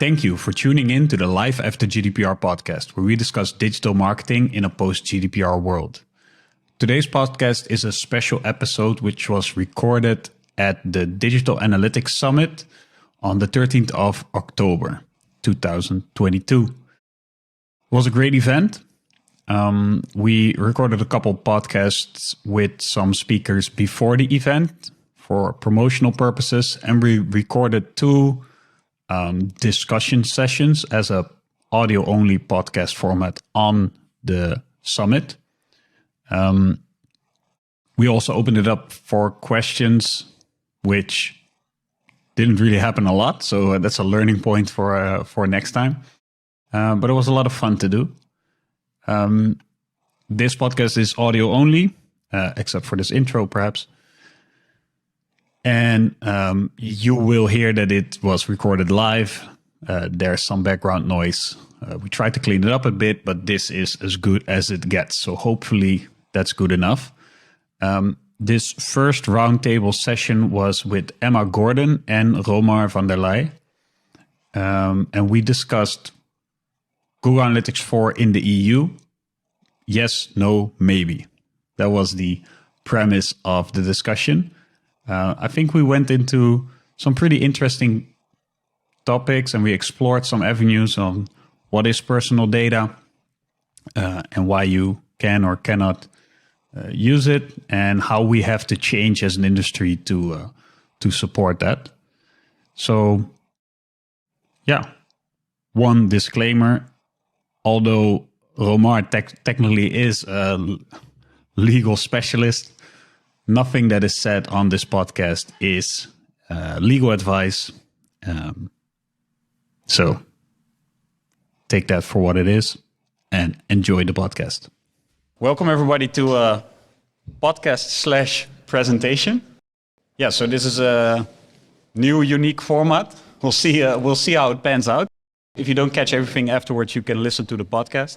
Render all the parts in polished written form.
Thank you for tuning in to the Life After GDPR podcast, where we discuss digital marketing in a post-GDPR world. Today's podcast is a special episode which was recorded at the Digital Analytics Summit on the 13th of October, 2022. It was a great event. We recorded a couple podcasts with some speakers before the event for promotional purposes, and we recorded two discussion sessions as a audio-only podcast format on the summit. We also opened it up for questions, which didn't really happen a lot, so that's a learning point for next time. But it was a lot of fun to do. This podcast is audio only, except for this intro, perhaps. And you will hear that it was recorded live. There's some background noise. We tried to clean it up a bit, but this is as good as it gets. So hopefully that's good enough. This first roundtable session was with Emma Gordon and Romar van der Leij. And we discussed Google Analytics 4 in the EU. Yes, no, maybe. That was the premise of the discussion. I think we went into some pretty interesting topics and we explored some avenues on what is personal data and why you can or cannot use it and how we have to change as an industry to support that. So, yeah, one disclaimer, although Romar technically is a legal specialist, nothing that is said on this podcast is legal advice. So take that for what it is and enjoy the podcast. Welcome everybody to a podcast / presentation. Yeah, so this is a new, unique format. We'll see how it pans out. If you don't catch everything afterwards, you can listen to the podcast.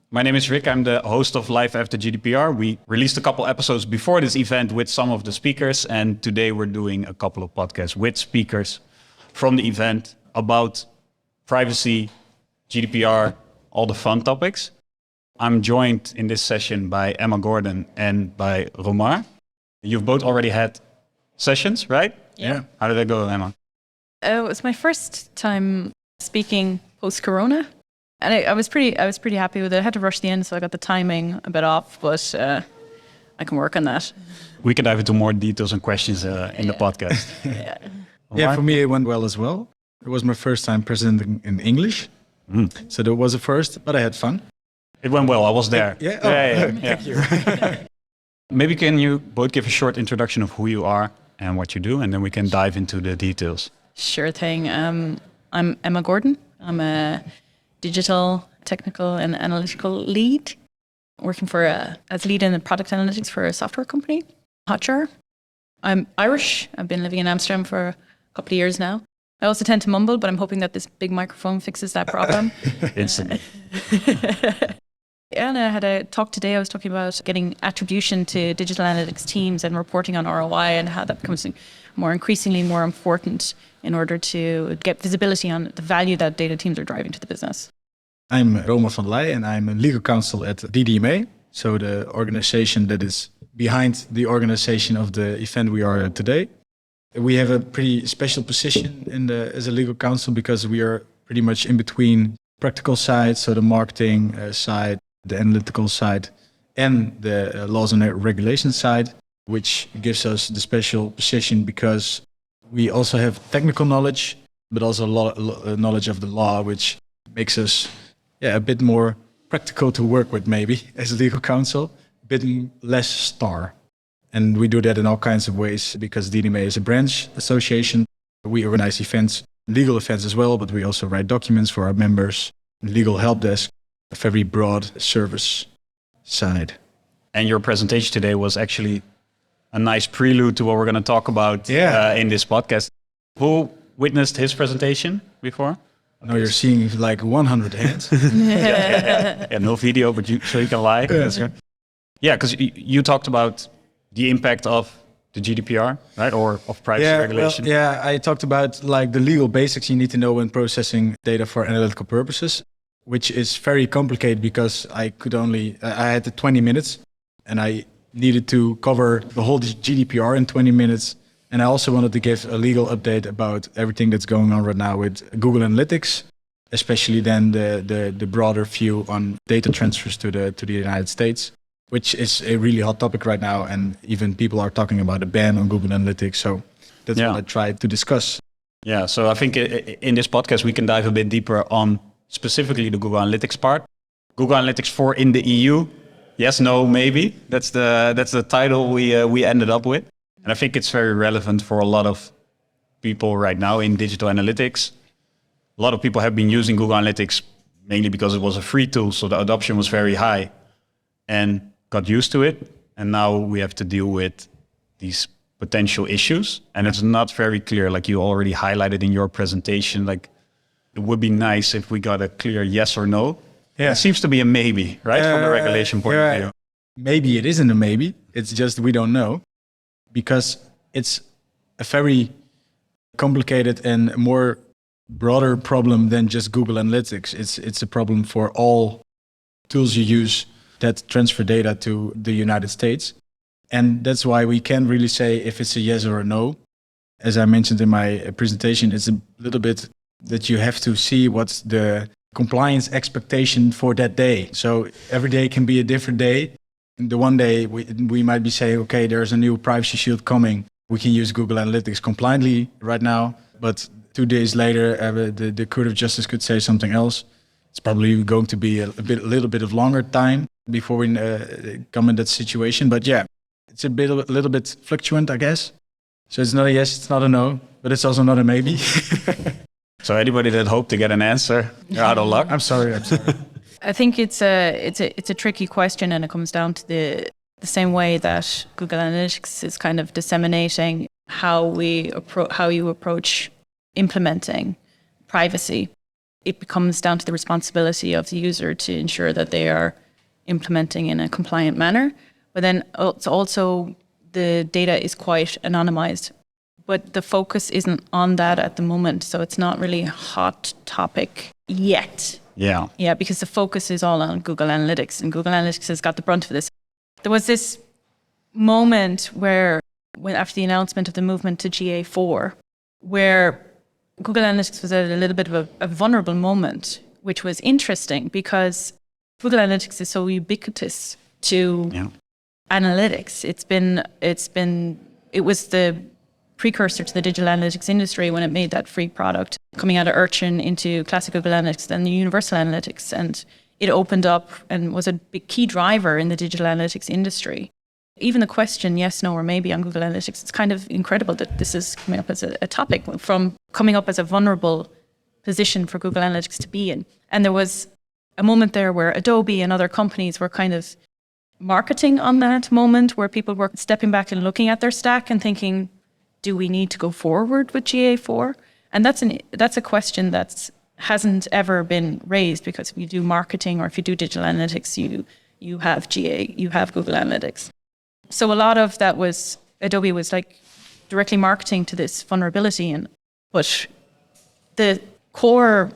My name is Rick. I'm the host of Life After GDPR. We released a couple episodes before this event with some of the speakers, and today we're doing a couple of podcasts with speakers from the event about privacy, GDPR, all the fun topics. I'm joined in this session by Emma Gordon and by Romar. You've both already had sessions, right? Yeah. How did that go, Emma? It was my first time speaking post-corona. And I was pretty happy with it. I had to rush the end, so I got the timing a bit off, but I can work on that. We can dive into more details and questions in the podcast. Yeah, for me it went well as well. It was my first time presenting in English, so that was a first, but I had fun. It went well. I was there. Yeah. Thank you. Maybe can you both give a short introduction of who you are and what you do, and then we can dive into the details. Sure thing. I'm Emma Gordon. I'm a digital, technical, and analytical lead, working as lead in product analytics for a software company, Hotjar. I'm Irish. I've been living in Amsterdam for a couple of years now. I also tend to mumble, but I'm hoping that this big microphone fixes that problem. Instantly. And I had a talk today. I was talking about getting attribution to digital analytics teams and reporting on ROI and how that becomes increasingly more important in order to get visibility on the value that data teams are driving to the business. I'm Romar van der Leij and I'm a legal counsel at DDMA, so the organization that is behind the organization of the event we are at today. We have a pretty special position as a legal counsel because we are pretty much in between practical side, so the marketing side, the analytical side, and the laws and regulations side, which gives us the special position because we also have technical knowledge, but also a lot of knowledge of the law, which makes us a bit more practical to work with maybe as a legal counsel, a bit less star. And we do that in all kinds of ways because DDMA is a branch association. We organize events, legal events as well, but we also write documents for our members, legal help desk, a very broad service side. And your presentation today was actually a nice prelude to what we're going to talk about in this podcast. Who witnessed his presentation before? Now you're seeing like 100 hands. Yeah, no video, but so you can lie. Yeah, because you talked about the impact of the GDPR, right? Or of privacy regulation? Well, I talked about like the legal basics you need to know when processing data for analytical purposes, which is very complicated because I had 20 minutes and I needed to cover the whole GDPR in 20 minutes. And I also wanted to give a legal update about everything that's going on right now with Google Analytics, especially then the broader view on data transfers to the United States, which is a really hot topic right now. And even people are talking about a ban on Google Analytics. So that's what I tried to discuss. Yeah, so I think in this podcast, we can dive a bit deeper on specifically the Google Analytics part. Google Analytics 4 in the EU. Yes, no, maybe. That's the title we ended up with. And I think it's very relevant for a lot of people right now in digital analytics. A lot of people have been using Google Analytics mainly because it was a free tool, so the adoption was very high and got used to it. And now we have to deal with these potential issues. And it's not very clear, like you already highlighted in your presentation, like it would be nice if we got a clear yes or no. Yeah. It seems to be a maybe, right? From the regulation point of view. Maybe it isn't a maybe. It's just we don't know. Because it's a very complicated and more broader problem than just Google Analytics. It's a problem for all tools you use that transfer data to the United States. And that's why we can't really say if it's a yes or a no. As I mentioned in my presentation, it's a little bit that you have to see what's the compliance expectation for that day. So every day can be a different day. The one day we might be saying, okay, there's a new privacy shield coming. We can use Google Analytics compliantly right now. But 2 days later, the Court of Justice could say something else. It's probably going to be a little bit of longer time before we come in that situation. But yeah, it's a little bit fluctuant, I guess. So it's not a yes, it's not a no, but it's also not a maybe. So anybody that hoped to get an answer, you're out of luck. I'm sorry. I think it's a tricky question, and it comes down to the same way that Google Analytics is kind of disseminating how you approach implementing privacy. It becomes down to the responsibility of the user to ensure that they are implementing in a compliant manner. But then it's also the data is quite anonymized, but the focus isn't on that at the moment. So it's not really a hot topic yet. Yeah, because the focus is all on Google Analytics, and Google Analytics has got the brunt of this. There was this moment where, after the announcement of the movement to GA4, where Google Analytics was at a little bit of a vulnerable moment, which was interesting because Google Analytics is so ubiquitous to analytics. It was the precursor to the digital analytics industry when it made that free product coming out of Urchin into classic Google Analytics, then the Universal Analytics. And it opened up and was a big key driver in the digital analytics industry. Even the question, yes, no, or maybe on Google Analytics, it's kind of incredible that this is coming up as a topic from coming up as a vulnerable position for Google Analytics to be in. And there was a moment there where Adobe and other companies were kind of marketing on that moment where people were stepping back and looking at their stack and thinking, do we need to go forward with GA4? And that's a question that hasn't ever been raised, because if you do marketing or if you do digital analytics, you have Google Analytics. So a lot of that was, Adobe was like directly marketing to this vulnerability, but the core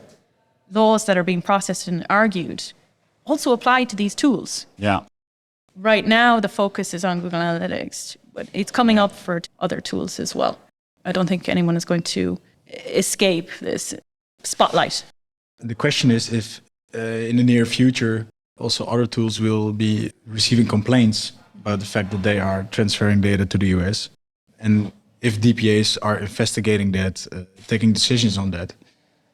laws that are being processed and argued also apply to these tools. Yeah. Right now, the focus is on Google Analytics, but it's coming up for other tools as well. I don't think anyone is going to escape this spotlight. The question is if in the near future, also other tools will be receiving complaints about the fact that they are transferring data to the US. And if DPAs are investigating that, taking decisions on that,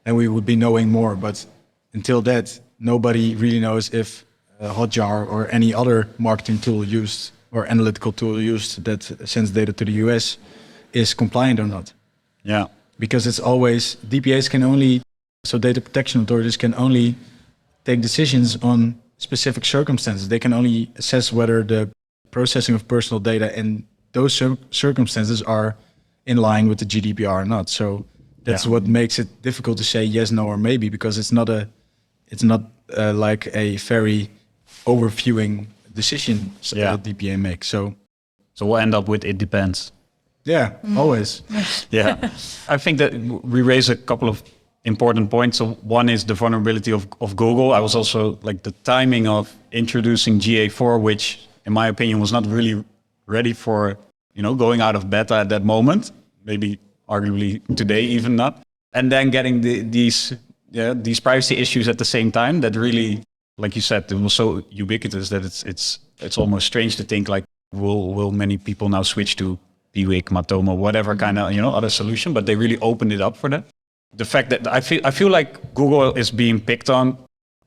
then we would be knowing more. But until that, nobody really knows if Hotjar or any other marketing tool used or analytical tool used that sends data to the US is compliant or not. Yeah. Because it's always, DPAs can only, so data protection authorities can only take decisions on specific circumstances. They can only assess whether the processing of personal data in those circumstances are in line with the GDPR or not. So that's what makes it difficult to say yes, no, or maybe, because it's not like a very overviewing decision that DPA makes. So we'll end up with it depends. Yeah, always. Yeah. I think that we raise a couple of important points. So one is the vulnerability of Google. I was also like the timing of introducing GA4, which in my opinion was not really ready for, going out of beta at that moment. Maybe arguably today, even not. And then getting these privacy issues at the same time that really, like you said, it was so ubiquitous that it's almost strange to think like, will many people now switch to Piwik, Matomo, whatever kind of, other solution, but they really opened it up for that. The fact that I feel like Google is being picked on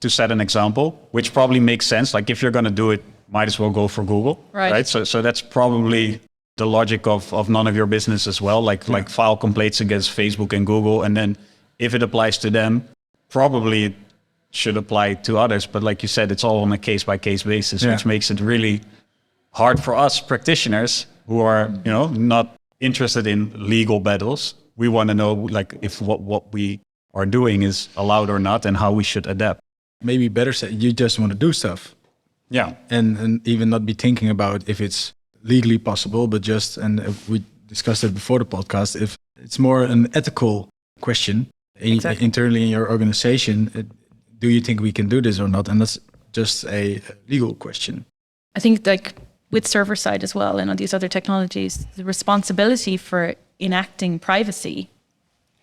to set an example, which probably makes sense. Like if you're going to do it, might as well go for Google, right? So that's probably the logic of none of your business as well. Like file complaints against Facebook and Google, and then if it applies to them, probably it should apply to others. But like you said, it's all on a case by case basis, which makes it really hard for us practitioners who are, not interested in legal battles. We want to know like if what we are doing is allowed or not and how we should adapt. Maybe better said, you just want to do stuff. Yeah. And even not be thinking about if it's legally possible, but just, and we discussed it before the podcast, if it's more an ethical question internally in your organization, do you think we can do this or not? And that's just a legal question. I think like with server side as well and on these other technologies, the responsibility for enacting privacy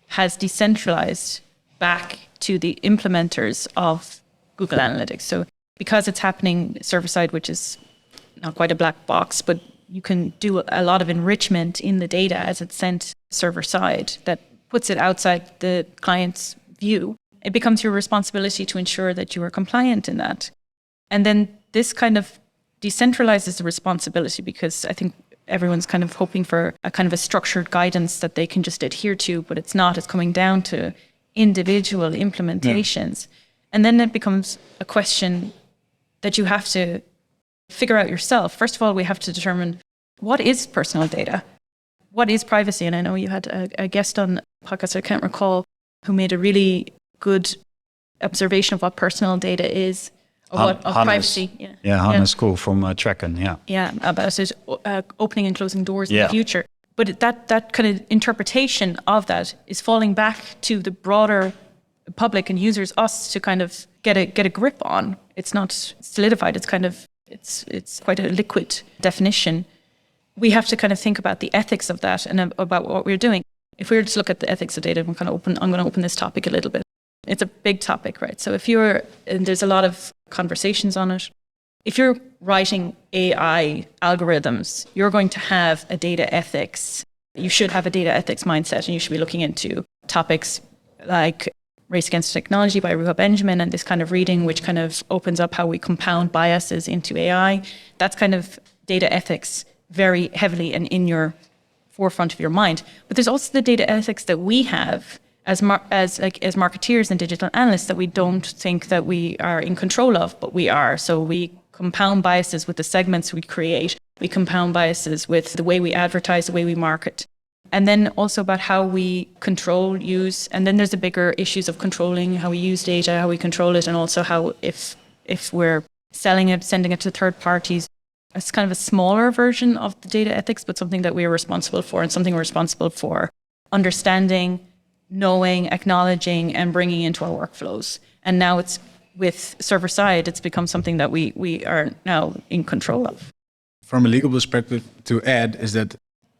has decentralized back to the implementers of Google Analytics. So because it's happening server side, which is not quite a black box, but you can do a lot of enrichment in the data as it's sent server side that puts it outside the client's view. It becomes your responsibility to ensure that you are compliant in that. And then this kind of decentralizes the responsibility because I think everyone's kind of hoping for a kind of a structured guidance that they can just adhere to, but it's not. It's coming down to individual implementations. Yeah. And then it becomes a question that you have to figure out yourself. First of all, we have to determine what is personal data? What is privacy? And I know you had a guest on the podcast, I can't recall, who made a really good observation of what personal data is, of privacy. Hannes Kool from Tracken, Yeah, about it opening and closing doors in the future. But that kind of interpretation of that is falling back to the broader public and users, us, to kind of get a grip on. It's not solidified. It's kind of it's quite a liquid definition. We have to kind of think about the ethics of that and about what we're doing. If we were to look at the ethics of data, I'm going to open this topic a little bit. It's a big topic, right? So and there's a lot of conversations on it. If you're writing AI algorithms, you're going to have a data ethics. You should have a data ethics mindset, and you should be looking into topics like Race Against Technology by Ruha Benjamin and this kind of reading, which kind of opens up how we compound biases into AI. That's kind of data ethics very heavily and in your forefront of your mind. But there's also the data ethics that we have as marketeers and digital analysts that we don't think that we are in control of, but we are. So we compound biases with the segments we create. We compound biases with the way we advertise, the way we market. And then also about how we control, use, and then there's the bigger issues of controlling how we use data, how we control it, and also how if we're selling it, sending it to third parties. It's kind of a smaller version of the data ethics, but something that we are responsible for and something we're responsible for understanding, knowing, acknowledging, and bringing into our workflows. And now it's with server side, it's become something that we are now in control of. From a legal perspective, to add is that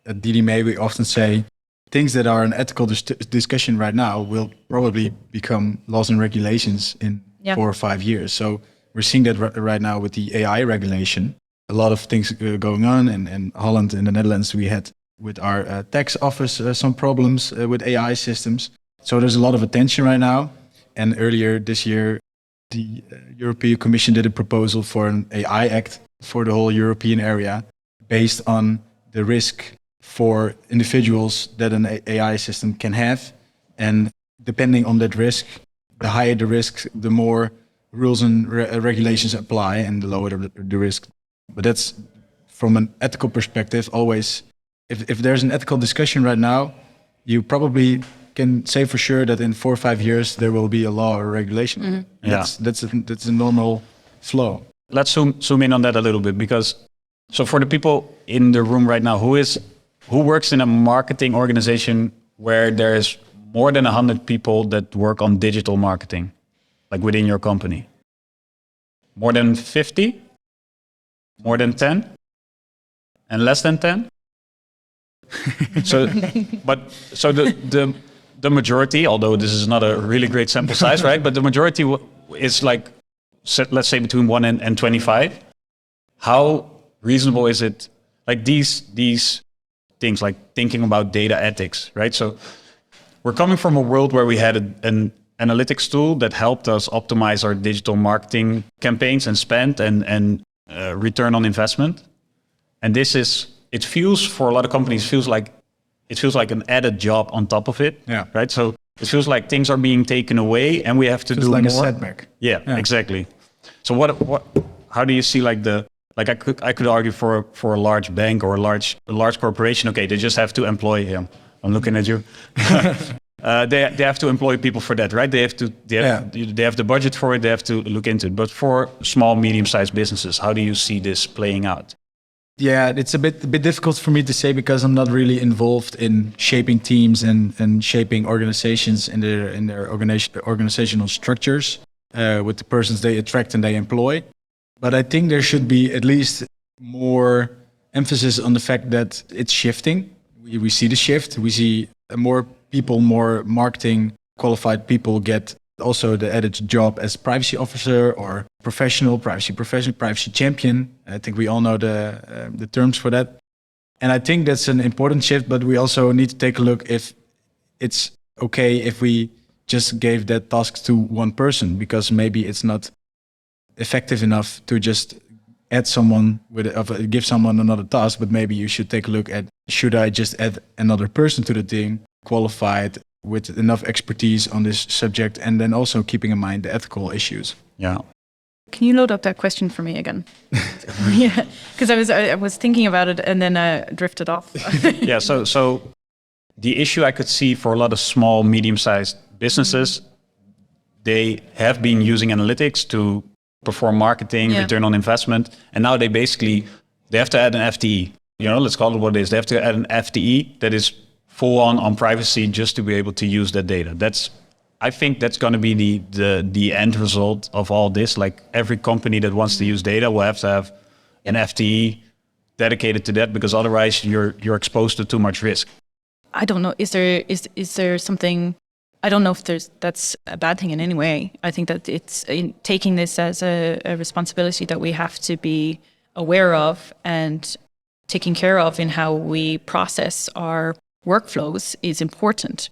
at DDMA, we often say things that are an ethical discussion right now will probably become laws and regulations in 4 or 5 years. So we're seeing that right now with the AI regulation. A lot of things going on. In Holland, in the Netherlands, we had with our tax office some problems with AI systems. So there's a lot of attention right now. And earlier this year, the European Commission did a proposal for an AI Act for the whole European area based on the risk for individuals that an AI system can have. And depending on that risk, the higher the risk, the more rules and regulations apply, and the lower the risk. But that's from an ethical perspective, always, if there's an ethical discussion right now, you probably can say for sure that in 4 or 5 years, there will be a law or regulation. Mm-hmm. That's a normal flow. Let's zoom in on that a little bit, because so for the people in the room right now, who is who works in a marketing organization where there's more than 100 people that work on digital marketing, like within your company? More than 50? More than 10? And less than 10? So the majority, although this is not a really great sample size, right? But the majority is like, let's say between 1 and 25. How reasonable is it? Like these things, like thinking about data ethics, right? So we're coming from a world where we had an analytics tool that helped us optimize our digital marketing campaigns and spend and return on investment. And it feels for a lot of companies, feels like an added job on top of it. Yeah. Right. So it feels like things are being taken away and we have to do like more. A setback. Yeah, exactly. So how do you see I could argue for a large bank or a large corporation, okay, they just have to employ him. I'm looking at you. They have to employ people for that, right? They have the budget for it. They have to look into it. But for small, medium-sized businesses, how do you see this playing out? Yeah, it's a bit difficult for me to say because I'm not really involved in shaping teams and shaping organizations in their organizational structures with the persons they attract and they employ. But I think there should be at least more emphasis on the fact that it's shifting. We see the shift. We see more people, more marketing qualified people get also the added job as privacy officer or privacy champion. I think we all know the terms for that. And I think that's an important shift, but we also need to take a look if it's okay if we just gave that task to one person, because maybe it's not effective enough to just add someone give someone another task, but maybe you should take a look at, should I just add another person to the team, qualified with enough expertise on this subject, and then also keeping in mind the ethical issues. Yeah. Can you load up that question for me again? Yeah, because I was thinking about it and then I drifted off. Yeah. So the issue I could see for a lot of small, medium-sized businesses, they have been using analytics to perform marketing, return on investment, and now they have to add an FTE. Let's call it what it is. They have to add an FTE that is full on privacy just to be able to use that data. I think that's going to be the end result of all this. Like every company that wants to use data will have to have an FTE dedicated to that, because otherwise you're exposed to too much risk. I don't know. Is there something? I don't know if that's a bad thing in any way. I think that it's taking this as a responsibility that we have to be aware of and taking care of in how we process our workflows is important.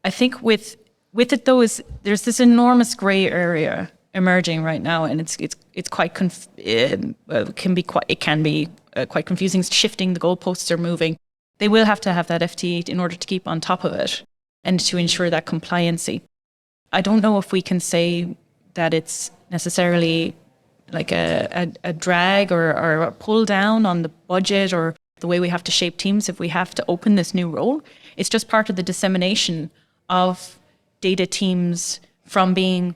I think with it though there's this enormous gray area emerging right now, and it's quite it can be quite confusing. It's shifting, the goalposts are moving. They will have to have that FTE in order to keep on top of it and to ensure that compliancy. I don't know if we can say that it's necessarily like a drag or a pull down on the budget or the way we have to shape teams if we have to open this new role. It's just part of the dissemination of data teams from being,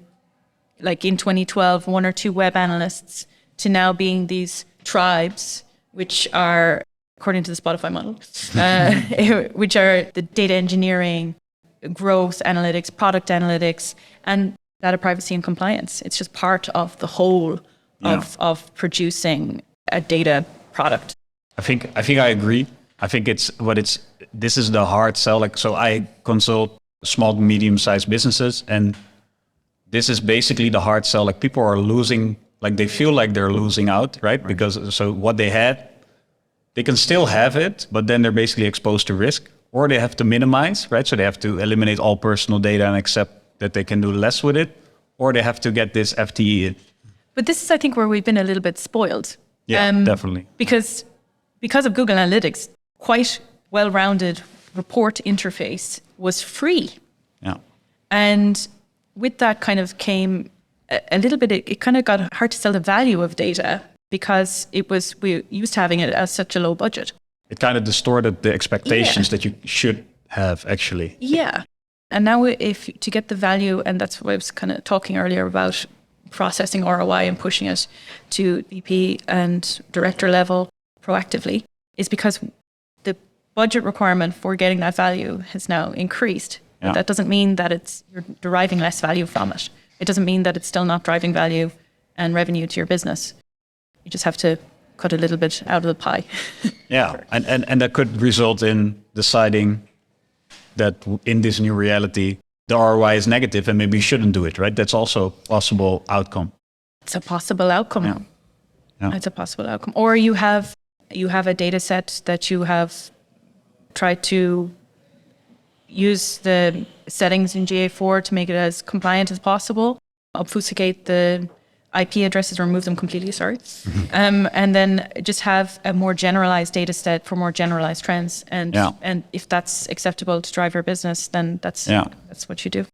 like in 2012, 1 or 2 web analysts to now being these tribes, which are, according to the Spotify model, which are the data engineering, growth analytics, product analytics, and data privacy and compliance. It's just part of the whole of producing a data product. I think I agree. I think this is the hard sell. Like, so I consult small, medium-sized businesses, and this is basically the hard sell. Like, people are losing, like they feel like they're losing out, right? Because so what they had, they can still have it, but then they're basically exposed to risk, or they have to minimize, right? So they have to eliminate all personal data and accept that they can do less with it, or they have to get this FTE in. But this is, I think, where we've been a little bit spoiled. Yeah, definitely. Because of Google Analytics, quite well-rounded report interface was free. Yeah. And with that kind of came a little bit, it kind of got hard to sell the value of data because we used to having it as such a low budget. It kind of distorted the expectations that you should have, actually. Yeah. And now to get the value, and that's what I was kind of talking earlier about, processing ROI and pushing it to VP and director level proactively, is because budget requirement for getting that value has now increased. But Yeah. that doesn't mean that you're deriving less value from it. It doesn't mean that it's still not driving value and revenue to your business. You just have to cut a little bit out of the pie. Yeah, and that could result in deciding that in this new reality, the ROI is negative and maybe you shouldn't do it, right? That's also a possible outcome. It's a possible outcome. Yeah. Yeah. It's a possible outcome. Or you have a data set that you have tried to use the settings in GA4 to make it as compliant as possible, obfuscate the IP addresses, remove them completely, sorry. And then just have a more generalized data set for more generalized trends. And if that's acceptable to drive your business, then that's what you do.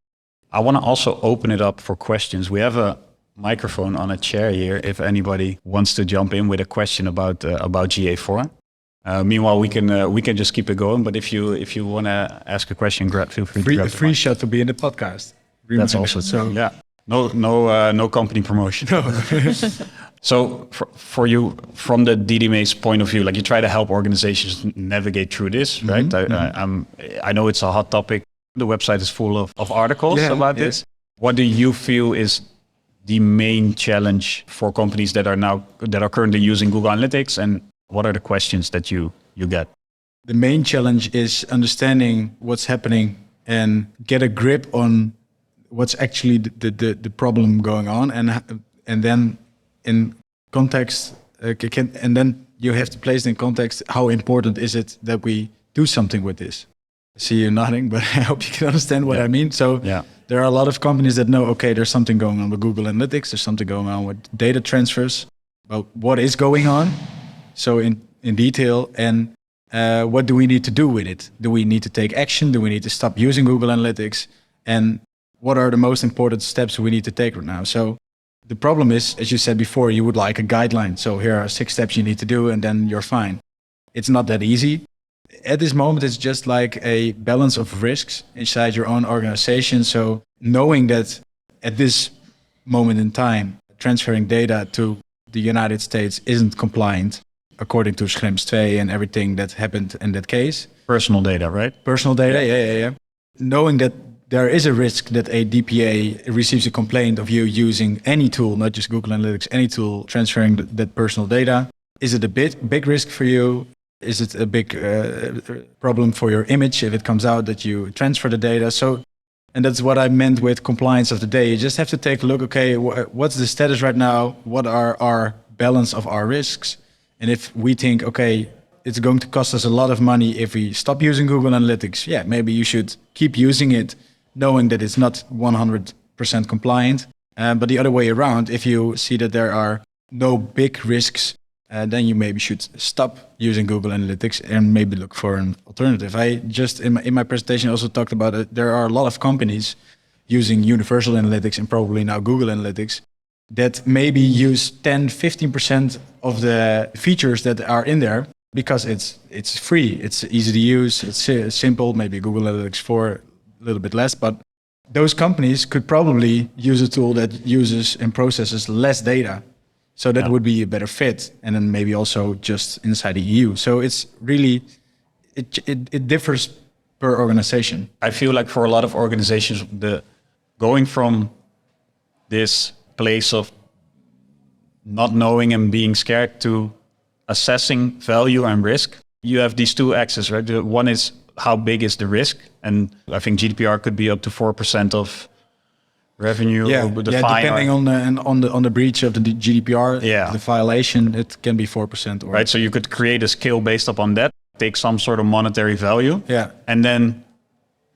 I want to also open it up for questions. We have a microphone on a chair here if anybody wants to jump in with a question about GA4. Meanwhile, we can just keep it going. But if you want to ask a question, feel free to grab a free shot to be in the podcast. That's also so. Yeah. No company promotion. No. So for you, from the DDMA's point of view, like you try to help organizations navigate through this, right? I know it's a hot topic. The website is full of articles about this. What do you feel is the main challenge for companies that are currently using Google Analytics, and what are the questions that you get? The main challenge is understanding what's happening and get a grip on what's actually the problem going on, and then in context, and then you have to place it in context. How important is it that we do something with this? I see you nodding, but I hope you can understand what I mean. So there are a lot of companies that know, okay, there's something going on with Google Analytics, there's something going on with data transfers, but what is going on? So in detail, and what do we need to do with it? Do we need to take action? Do we need to stop using Google Analytics? And what are the most important steps we need to take right now? So the problem is, as you said before, you would like a guideline. So here are 6 steps you need to do, and then you're fine. It's not that easy. At this moment, it's just like a balance of risks inside your own organization. So knowing that at this moment in time, transferring data to the United States isn't compliant according to Schrems 2 and everything that happened in that case. Personal data, right? Personal data, yeah. Knowing that there is a risk that a DPA receives a complaint of you using any tool, not just Google Analytics, any tool transferring that personal data. Is it a big risk for you? Is it a big problem for your image if it comes out that you transfer the data? So, and that's what I meant with compliance of the day. You just have to take a look, okay, what's the status right now? What are our balance of our risks? And if we think, okay, it's going to cost us a lot of money if we stop using Google Analytics, maybe you should keep using it, knowing that it's not 100% compliant. But the other way around, if you see that there are no big risks, then you maybe should stop using Google Analytics and maybe look for an alternative. I just, in my presentation, also talked about it. There are a lot of companies using Universal Analytics and probably now Google Analytics that maybe use 10-15% of the features that are in there because it's free, it's easy to use, it's simple, maybe Google Analytics 4 a little bit less, but those companies could probably use a tool that uses and processes less data. So that would be a better fit, and then maybe also just inside the EU. So it's really, it differs per organization. I feel like for a lot of organizations, going from this place of not knowing and being scared to assessing value and risk, you have these two axes, right? The one is how big is the risk, and I think GDPR could be up to 4% of revenue. Depending on the breach of the GDPR, the violation, it can be 4%. Right, so you could create a scale based upon that, take some sort of monetary value, and then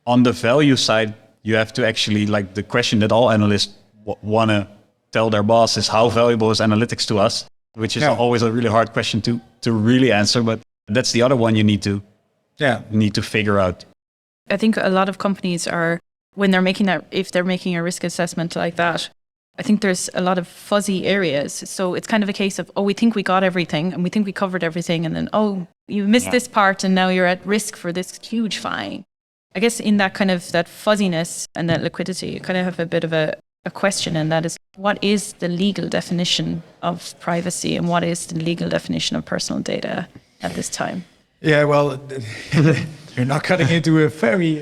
on the value side, you have to actually, like the question that all analysts want to tell their boss is, how valuable is analytics to us? Which is always a really hard question to really answer, but that's the other one you need to figure out. I think a lot of companies are, when they're making that, if they're making a risk assessment like that, I think there's a lot of fuzzy areas. So it's kind of a case of, we think we got everything and we think we covered everything, and then, you missed this part and now you're at risk for this huge fine. I guess in that kind of that fuzziness and that liquidity, you kind of have a bit of a question, and that is, what is the legal definition of privacy and what is the legal definition of personal data at this time? Yeah, well, you're not cutting into a very...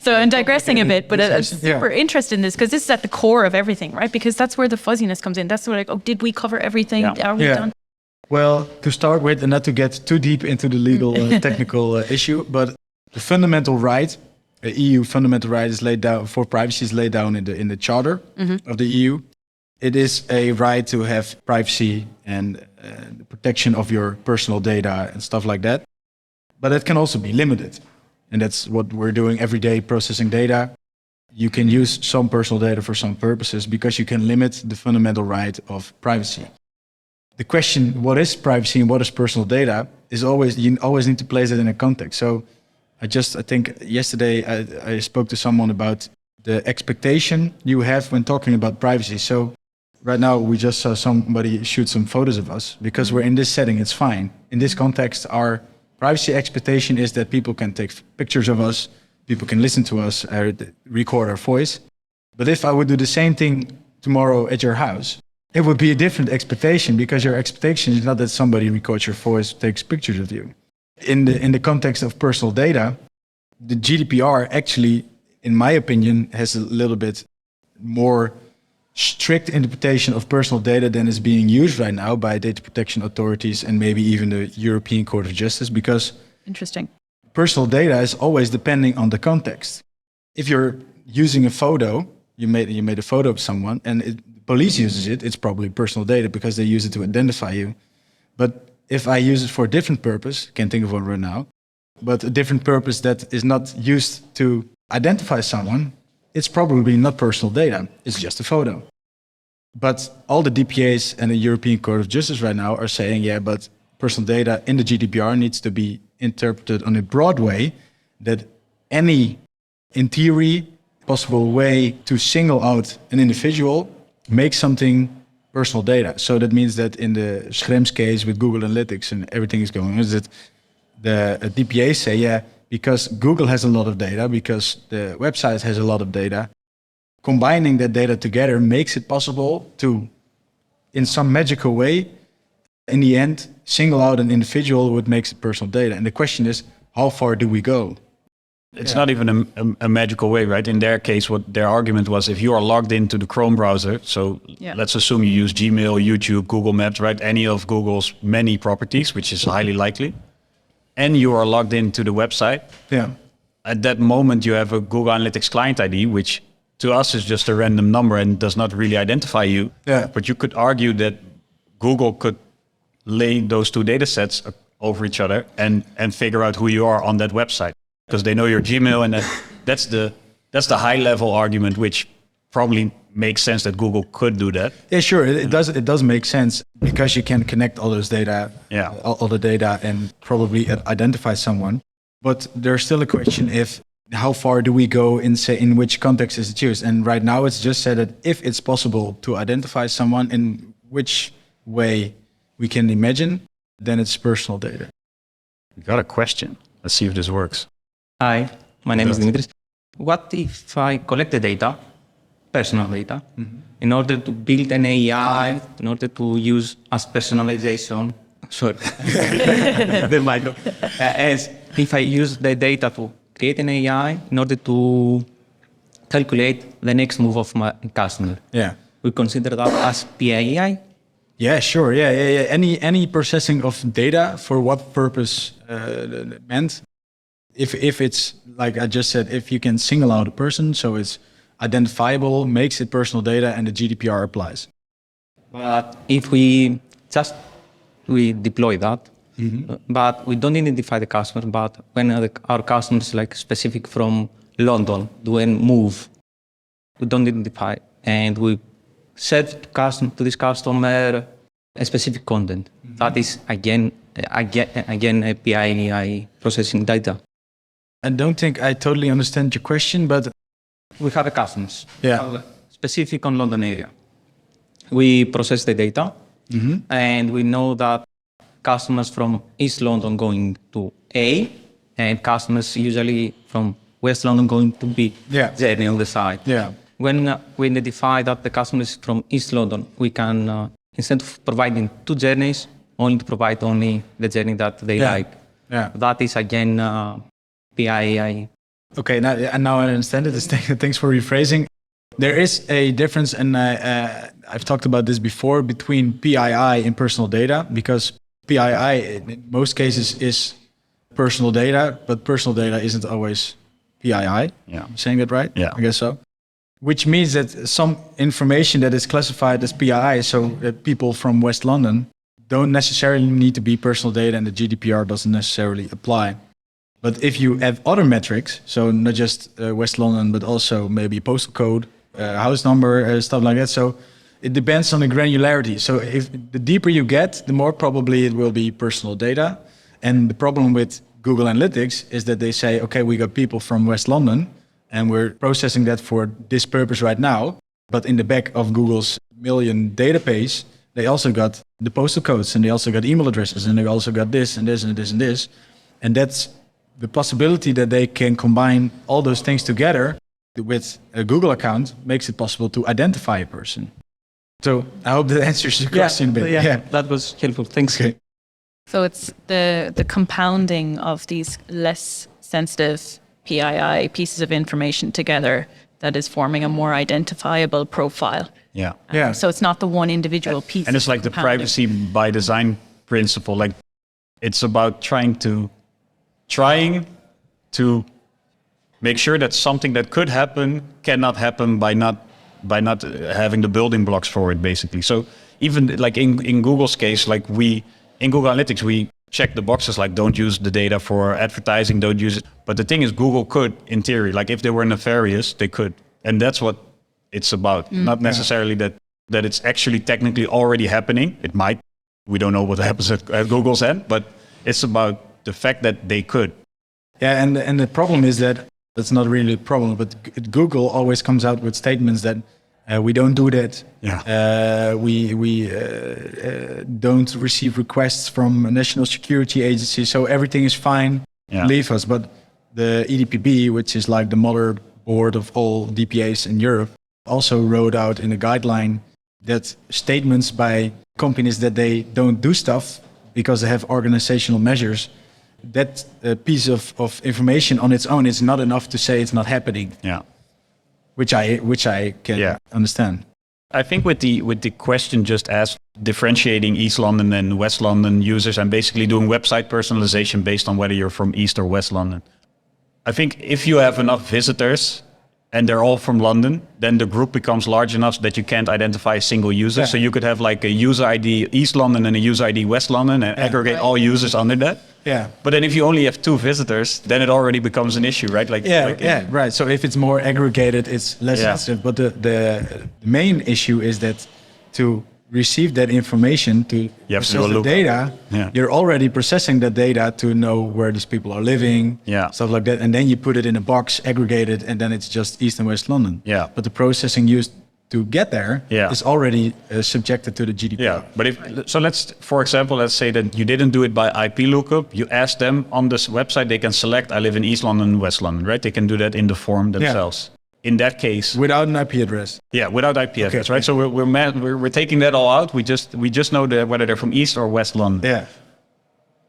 So I'm digressing a bit, but I'm Yeah. super interested in this because this is at the core of everything, right? Because that's where the fuzziness comes in. That's where like, oh, did we cover everything? Yeah. Are we done? Well, to start with, and not to get too deep into the legal technical issue, but the fundamental right, the EU fundamental right is laid down for privacy is laid down in the charter of the EU. It is a right to have privacy and the protection of your personal data and stuff like that. But it can also be limited. And that's what we're doing every day, processing data. You can use some personal data for some purposes because you can limit the fundamental right of privacy. The question, what is privacy and what is personal data, is always, you always need to place it in a context. So I think yesterday I spoke to someone about the expectation you have when talking about privacy. So right now we just saw somebody shoot some photos of us because we're in this setting, it's fine. In this context, our privacy expectation is that people can take pictures of us, people can listen to us, record our voice. But if I would do the same thing tomorrow at your house, it would be a different expectation because your expectation is not that somebody records your voice, takes pictures of you. In the context of personal data, the GDPR actually, in my opinion, has a little bit more strict interpretation of personal data than is being used right now by data protection authorities and maybe even the European Court of Justice, because Interesting. personal data is always depending on the context. If you're using a photo, you made a photo of someone and the police uses it, it's probably personal data because they use it to identify you. But if I use it for a different purpose, can't think of one right now, but a different purpose that is not used to identify someone, it's probably not personal data. It's just a photo. But all the DPAs and the European Court of Justice right now are saying, yeah, but personal data in the GDPR needs to be interpreted on a broad way, that any, in theory, possible way to single out an individual makes something personal data. So that means that in the Schrems case with Google Analytics and everything is going on, is that the DPAs say, yeah, because Google has a lot of data, because the website has a lot of data, combining that data together makes it possible to, in some magical way, in the end, single out an individual, what makes it personal data. And the question is, how far do we go? It's not even a magical way, right? In their case, what their argument was, if you are logged into the Chrome browser, so let's assume you use Gmail, YouTube, Google Maps, right? Any of Google's many properties, which is highly likely, and you are logged into the website. Yeah. At that moment, you have a Google Analytics client ID, which to us is just a random number and does not really identify you. Yeah. But you could argue that Google could lay those two data sets over each other and figure out who you are on that website, because they know your Gmail, and that's the high level argument, which probably makes sense that Google could do that. Yeah, sure. It does make sense because you can connect all those data, all the data, and probably identify someone. But there's still a question: how far do we go in which context is it used? And right now, it's just said that if it's possible to identify someone in which way we can imagine, then it's personal data. We got a question. Let's see if this works. Hi, my name is Dimitris. What if I collect the data, personal data, in order to build an AI, in order to use as personalization? Sorry, the micro. As if I use the data to create an AI in order to calculate the next move of my customer. Yeah. We consider that as PAI? Yeah, sure. Yeah. Any processing of data for what purpose meant. If it's like I just said, if you can single out a person, so it's identifiable, makes it personal data, and the GDPR applies. But if we deploy that, but we don't identify the customer, but when our customer is like specific from London, doing move, we don't identify, and we set to this customer a specific content. That is again a PII processing data. I don't think I totally understand your question, but we have a customers. Yeah. Specific on London area. We process the data, and we know that customers from East London going to A, and customers usually from West London going to B. Yeah. Journey on the side. Yeah. When we identify that the customer is from East London, we can, instead of providing two journeys, only to provide only the journey that they like. Yeah. That is again PII. Okay, now I understand it. Thanks for rephrasing. There is a difference, and I've talked about this before, between PII and personal data, because PII in most cases is personal data, but personal data isn't always PII. Yeah. I'm saying that right? Yeah. I guess so. Which means that some information that is classified as PII, so that people from West London don't necessarily need to be personal data, and the GDPR doesn't necessarily apply. But if you have other metrics, so not just West London, but also maybe postal code, house number, stuff like that. So it depends on the granularity. So if the deeper you get, the more probably it will be personal data. And the problem with Google Analytics is that they say, okay, we got people from West London and we're processing that for this purpose right now. But in the back of Google's million database, they also got the postal codes, and they also got email addresses, and they also got this and this and this and this. And that's the possibility that they can combine all those things together with a Google account makes it possible to identify a person. So I hope that answers your question a bit. Yeah, that was helpful. Thanks. Okay. So it's the compounding of these less sensitive PII pieces of information together that is forming a more identifiable profile. Yeah. Yeah. So it's not the one individual piece. And it's like the compounding. privacy by design principle. Like it's about trying to make sure that something that could happen cannot happen by not having the building blocks for it, basically. So even like in Google's case, like in Google Analytics, we check the boxes like don't use the data for advertising, don't use it. But the thing is, Google could, in theory, like if they were nefarious, they could. And that's what it's about. Not necessarily that it's actually technically already happening. It might. We don't know what happens at Google's end, but it's about the fact that they could. Yeah, and the problem is that that's not really a problem, but Google always comes out with statements that we don't do that. Yeah. We don't receive requests from a national security agency, so everything is fine. Yeah. Leave us. But the EDPB, which is like the motherboard of all DPAs in Europe, also wrote out in a guideline that statements by companies that they don't do stuff because they have organizational measures, that piece of information on its own is not enough to say it's not happening. Yeah. Which I can understand. I think with the question just asked, differentiating East London and West London users and basically doing website personalization based on whether you're from East or West London. I think if you have enough visitors and they're all from London, then the group becomes large enough that you can't identify a single user. Yeah. So you could have like a user ID East London and a user ID West London and aggregate all users under that. Yeah. But then if you only have 2 visitors, then it already becomes an issue, right? Right. So if it's more aggregated, it's less sensitive. But the main issue is that to receive that information, to process the data, you're already processing that data to know where these people are living, stuff like that. And then you put it in a box, aggregate it, and then it's just East and West London. Yeah. But the processing used to get there is already subjected to the GDPR. Yeah, but let's say that you didn't do it by IP lookup. You ask them on this website, they can select, I live in East London, West London, right? They can do that in the form themselves. Yeah. In that case, without an IP address. Yeah, without IP address, right? So we're taking that all out. We just know whether they're from East or West London. Yeah.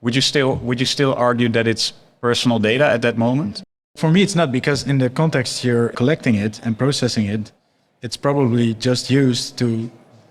Would you still argue that it's personal data at that moment? For me, it's not, because in the context you're collecting it and processing it, it's probably just used to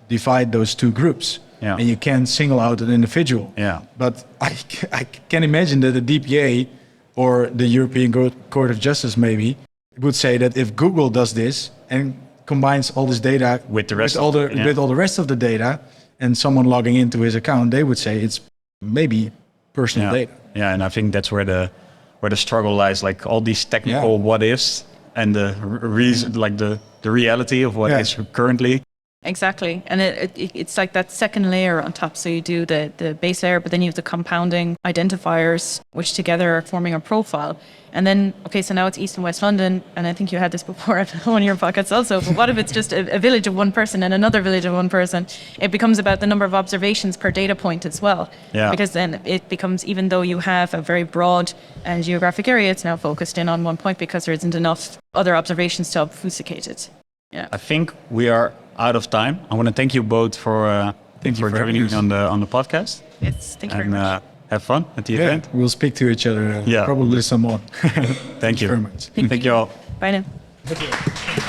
divide those 2 groups. Yeah. And you can single out an individual. Yeah. But I can imagine that the DPA or the European Court of Justice maybe would say that if Google does this and combines all this data with all the rest of the data, and someone logging into his account, they would say it's maybe personal data. Yeah, and I think that's where the struggle lies, like all these technical what ifs and the reason, like the reality of what is currently. Exactly. And it's like that second layer on top. So you do the base layer, but then you have the compounding identifiers, which together are forming a profile. And then, okay, so now it's East and West London, and I think you had this before at one of your podcasts also, but what if it's just a village of one person and another village of one person? It becomes about the number of observations per data point as well. Yeah. Because then it becomes, even though you have a very broad geographic area, it's now focused in on one point because there isn't enough other observations to obfuscate it. Yeah. I think we are out of time. I want to thank you both for Thanks for joining me on the podcast. Yes, thank you very much. Have fun at the event. We'll speak to each other Yeah. probably some more. Thank you very much. Thank you all. Bye now.